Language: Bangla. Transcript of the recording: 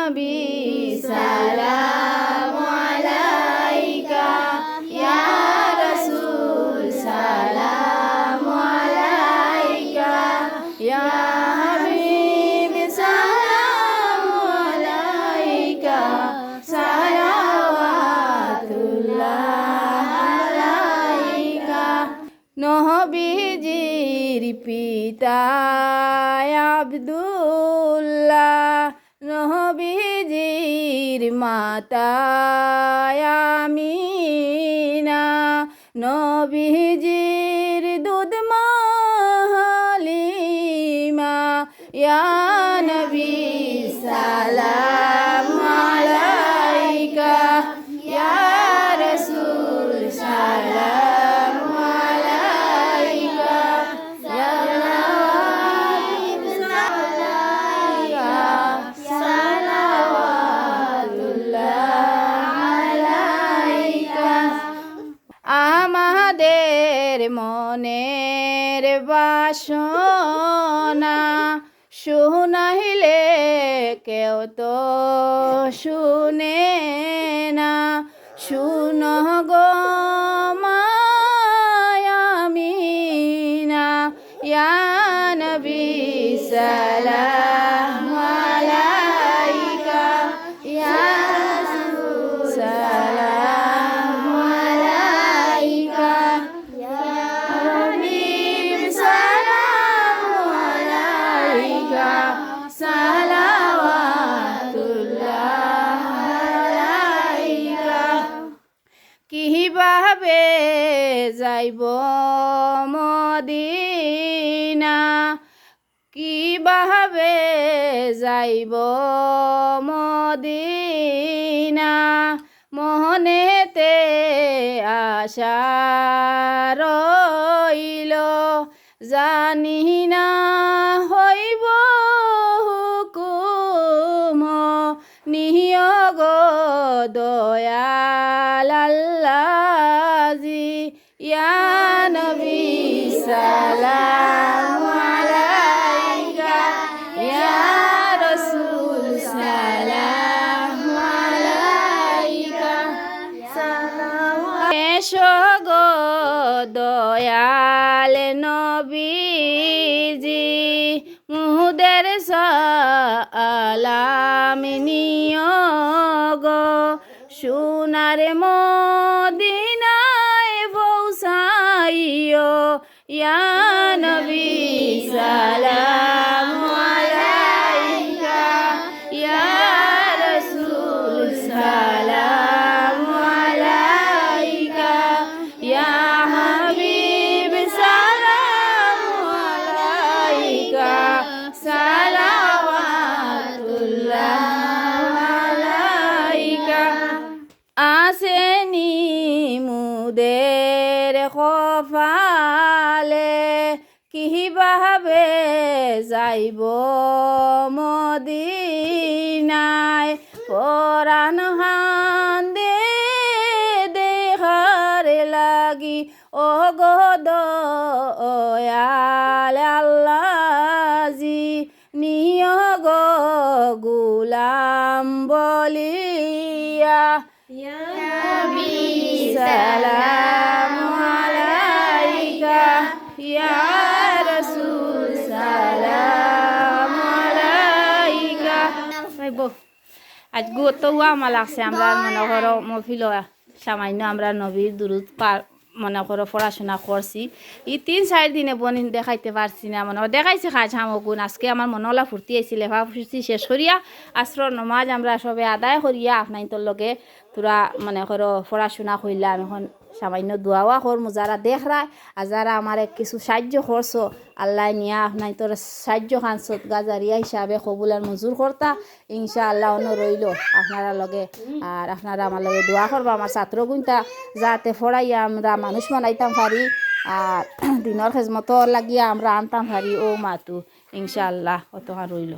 নবী সালাম আলাইকা ইয়া রাসূল সালাম আলাইকা ইয়া হাবিব সালাম আলাইকা সালাওয়াতুল্লাহ আলাইকা নবীজির পিতা আব্দুল্লাহ নবীজির মাতা আমিনা নবীজির দুধ মা হালিমা ইয়া নবী সালাম আলাইকা ইয়া রাসূল সালাম আলাইকা ইয়া হাবিব সালাওয়াতুল্লাহ আলাইকা আমাদের মনের বাসনা শুনাইলে কেউ তো শুনে না শুনো গো মায়ামিনা ইয়া নবী সালাম আলাইকা ইয়া রাসূল সালাম আলাইকা ইয়া হাবিব সালাম আলাইকা সালাওয়াতুল্লাহ আলাইকা কিভাবে যাইব মদিনা কিভাবে যাইব মদিনা মনেতে আশা রইল জানি না হইব হুকুম নিয়োগ দয়াল আল্লাজি ইয়া নবী সালাম আলাইকা ইয়া রাসূল সালাম আলাইকা এসো গো দয়াল নবীজি মুহুদের সালাম নিয়োগ সোনার মদিনায় পৌঁছাইও ইয়া নবী সালাম আলাইকা ইয়া রাসূল সালাম আলাইকা ইয়া হাবিব সালাম আলাইকা সালাওয়াতুল্লাহ আলাইকা আসেনি মুদের কপালে কিভাবে যাইব মদিনায় পরাণ হান্দে দেখার লাগি ও গো দয়াল আল্লাজি নিয়োগ গুলাম বলিয়া ইয়া নবী সালাম আলাইকা ইয়া রাসূল সালাম আলাইকা আজ তো আমা লাগছে আমরা মনে করো মফিল সামান্য আমরা নবীর দুরুদ মনে করো পড়াশোনা করছি এই 3-4 দিনে বনি দেখাইতে পারছি না মনে দেখাইছি খাজ হামগুন আজকে আমার মনলা ফুর্তি আইছিল ফুর্তি শেষ করিয়া আসর নমাজ আমরা সবে আদায় করিয়া আপনার তোর লগে তোরা মনে করো পড়াশোনা করলাম এখন সামান্য দোয়াওয়া করমু যারা দেখরায় আর যারা আমার কিছু সাহায্য করছো আল্লাহ নিয়া আপনার তোর সাহায্য খান সদগা জারিয়া হিসাবে কবুল আর মঞ্জুর করতা ইনশাআল্লাহ অন্য রইল আপনারা লগে আর আপনারা আমার লগে দোয়া করবো আমার ছাত্র গুণটা যাতে পড়াইয়া আমরা মানুষ বানাইতাম পারি আর দিনের খেজমত লাগিয়া আমরা আনতাম পারি ও মাতু ইনশাআল্লাহ অত রইল।